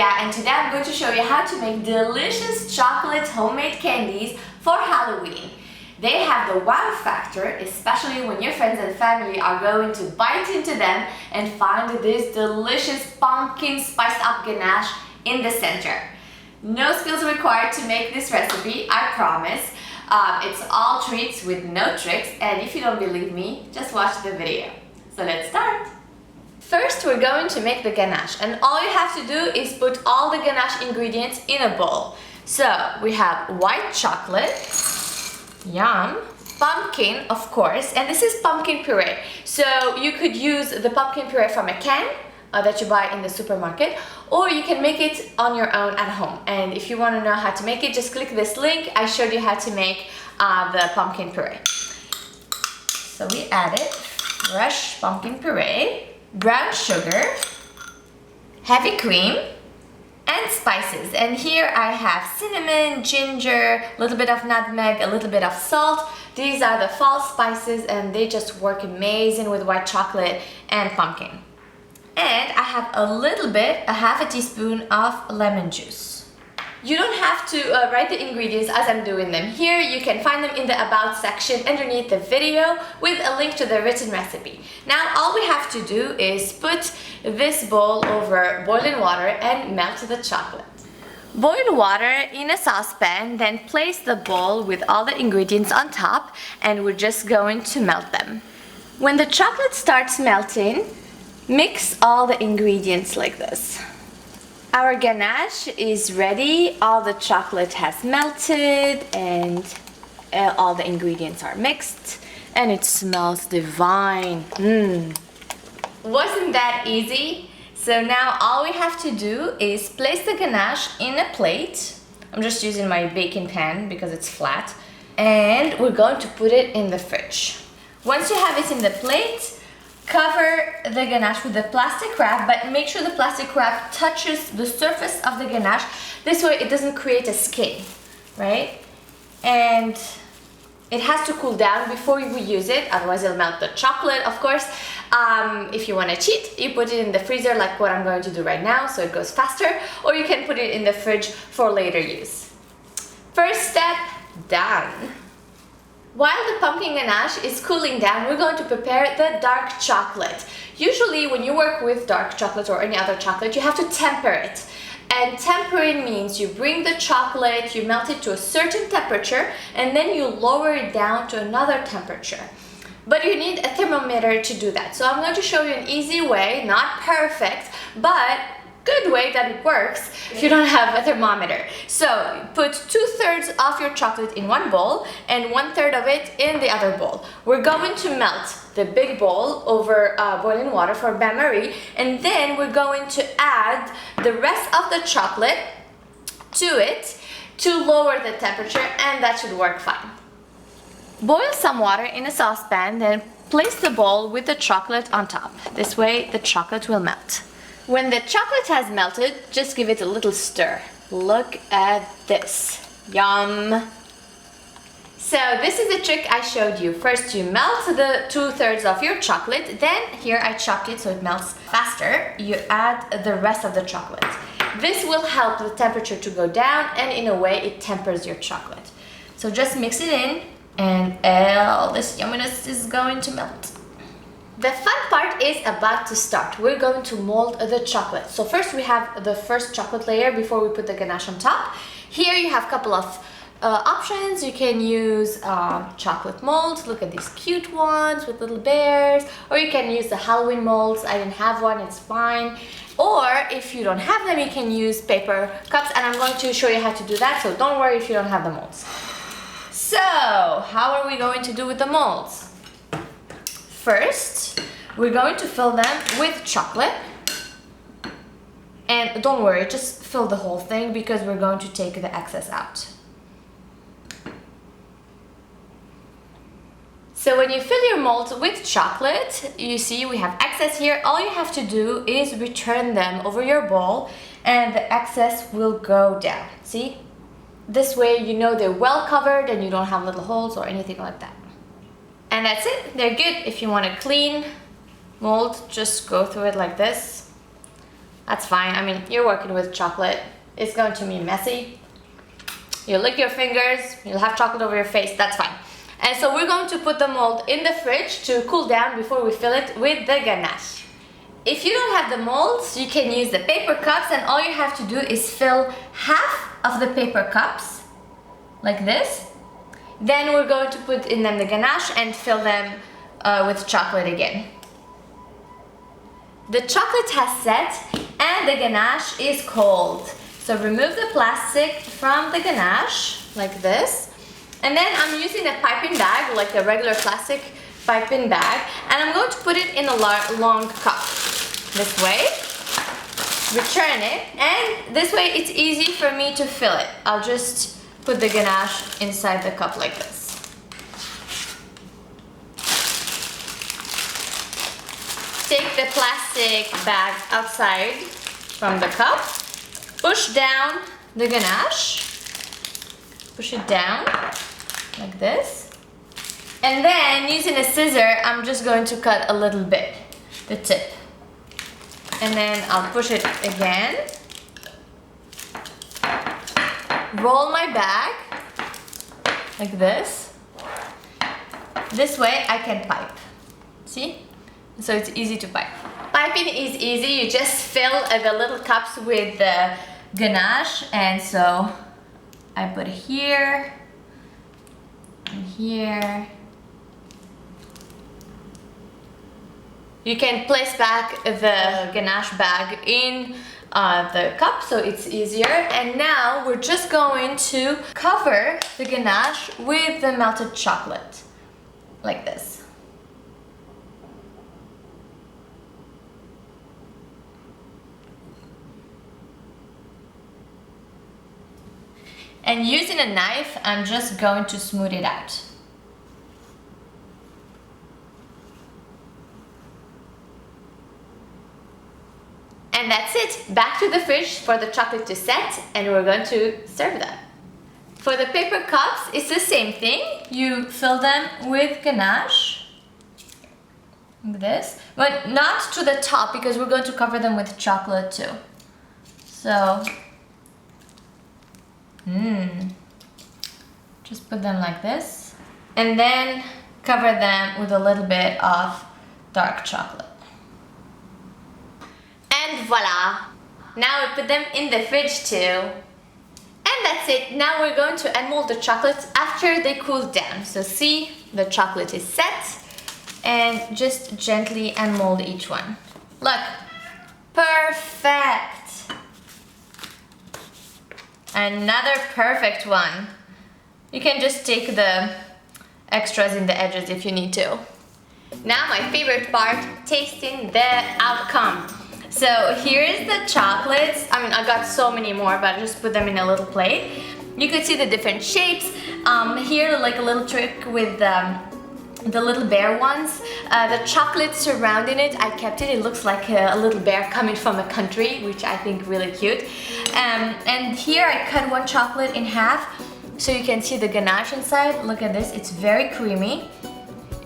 CookingWithAlia, and today I'm going to show you how to make delicious chocolate homemade candies for Halloween. They have the wow factor, especially when your friends and family are going to bite into them and find this delicious pumpkin spiced up ganache in the center. No skills required to make this recipe, I promise. It's all treats with no tricks, and if you don't believe me, just watch the video. So let's start! First, we're going to make the ganache, and all you have to do is put all the ganache ingredients in a bowl. So we have white chocolate, yum, pumpkin, of course, and this is pumpkin puree. So you could use the pumpkin puree from a can that you buy in the supermarket, or you can make it on your own at home. And if you want to know how to make it, just click this link. I showed you how to make the pumpkin puree. So we added fresh pumpkin puree, brown sugar, heavy cream, and spices. And here I have cinnamon, ginger, a little bit of nutmeg, a little bit of salt. These are the fall spices, and they just work amazing with white chocolate and pumpkin. And I have a half a teaspoon of lemon juice. You don't have to write the ingredients as I'm doing them here. You can find them in the About section underneath the video with a link to the written recipe. Now all we have to do is put this bowl over boiling water and melt the chocolate. Boil water in a saucepan, then place the bowl with all the ingredients on top, and we're just going to melt them. When the chocolate starts melting, mix all the ingredients like this. Our ganache is ready. All the chocolate has melted and all the ingredients are mixed, and it smells divine. Wasn't that easy? So now all we have to do is place the ganache in a plate. I'm just using my baking pan because it's flat, and we're going to put it in the fridge. Once you have it in the plate, cover the ganache with the plastic wrap, but make sure the plastic wrap touches the surface of the ganache. This way it doesn't create a skin, right? And it has to cool down before you use it, otherwise it'll melt the chocolate, of course. If you want to cheat, you put it in the freezer like what I'm going to do right now, so it goes faster, or you can put it in the fridge for later use. First step done. While the pumpkin ganache is cooling down, we're going to prepare the dark chocolate. Usually when you work with dark chocolate or any other chocolate, you have to temper it. And tempering means you bring the chocolate, you melt it to a certain temperature, and then you lower it down to another temperature. But you need a thermometer to do that. So I'm going to show you an easy way, not perfect, but good way that it works if you don't have a thermometer. So put 2/3 of your chocolate in one bowl and 1/3 of it in the other bowl. We're going to melt the big bowl over boiling water for bain-marie, and then we're going to add the rest of the chocolate to it to lower the temperature, and that should work fine. Boil some water in a saucepan, then place the bowl with the chocolate on top. This way the chocolate will melt. When the chocolate has melted, just give it a little stir. Look at this. Yum! So this is the trick I showed you. First you melt the 2/3 of your chocolate, then here I chopped it so it melts faster. You add the rest of the chocolate. This will help the temperature to go down, and in a way it tempers your chocolate. So just mix it in, and all this yumminess is going to melt. The fun part is about to start. We're going to mold the chocolate. So first we have the first chocolate layer before we put the ganache on top. Here you have a couple of options. You can use chocolate molds. Look at these cute ones with little bears. Or you can use the Halloween molds. I didn't have one, it's fine. Or if you don't have them, you can use paper cups, and I'm going to show you how to do that, so don't worry if you don't have the molds. So, how are we going to do with the molds? First, we're going to fill them with chocolate. And don't worry, just fill the whole thing because we're going to take the excess out. So when you fill your molds with chocolate, you see we have excess here. All you have to do is return them over your bowl, and the excess will go down. See? This way you know they're well covered and you don't have little holes or anything like that. And that's it, they're good. If you want a clean mold, just go through it like this. That's fine. I mean, you're working with chocolate. It's going to be messy. You lick your fingers, you'll have chocolate over your face, that's fine. And so we're going to put the mold in the fridge to cool down before we fill it with the ganache. If you don't have the molds, you can use the paper cups, and all you have to do is fill half of the paper cups, like this. Then we're going to put in them the ganache and fill them with chocolate again. The chocolate has set and the ganache is cold. So remove the plastic from the ganache, like this. And then I'm using a piping bag, like a regular plastic piping bag, and I'm going to put it in a long cup. This way, return it, and this way it's easy for me to fill it. I'll just put the ganache inside the cup like this. Take the plastic bag outside from the cup, push down the ganache, push it down like this, and then using a scissor, I'm just going to cut a little bit, the tip, and then I'll push it again, roll my bag like this. This way I can pipe, see? So it's easy to pipe. Piping is easy, you just fill the little cups with the ganache, and so I put it here and here. You can place back the ganache bag in the cup so it's easier, and now we're just going to cover the ganache with the melted chocolate like this. And using a knife, I'm just going to smooth it out. And that's it. Back to the fridge for the chocolate to set, and we're going to serve them. For the paper cups, it's the same thing. You fill them with ganache, like this, but not to the top because we're going to cover them with chocolate too. So, just put them like this, and then cover them with a little bit of dark chocolate. And voila! Now we put them in the fridge too. And that's it. Now we're going to unmold the chocolates after they cool down. So see, the chocolate is set, and just gently unmold each one. Look, perfect! Another perfect one. You can just take the extras in the edges if you need to. Now my favorite part, tasting the outcome. So here's the chocolates. I mean, I got so many more, but I just put them in a little plate. You could see the different shapes. Here, like a little trick with the little bear ones. The chocolate surrounding it, I kept it. It looks like a little bear coming from a country, which I think really cute. And here I cut one chocolate in half so you can see the ganache inside. Look at this, it's very creamy.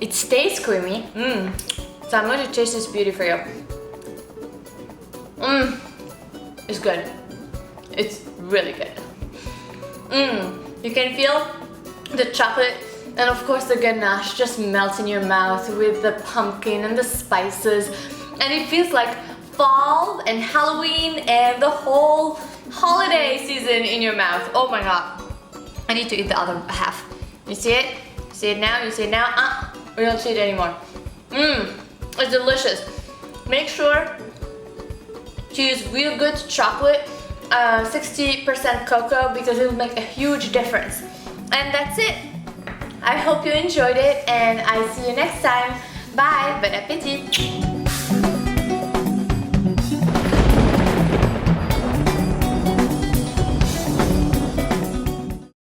It stays creamy. So I'm going to taste this beauty for you. It's good. It's really good. You can feel the chocolate and of course the ganache just melts in your mouth with the pumpkin and the spices, and it feels like fall and Halloween and the whole holiday season in your mouth. Oh my god. I need to eat the other half. You see it? You see it now? You see it now? We don't see it anymore. It's delicious. Make sure to use real good chocolate, 60% cocoa, because it will make a huge difference. And that's it. I hope you enjoyed it, and I see you next time. Bye, bon appétit.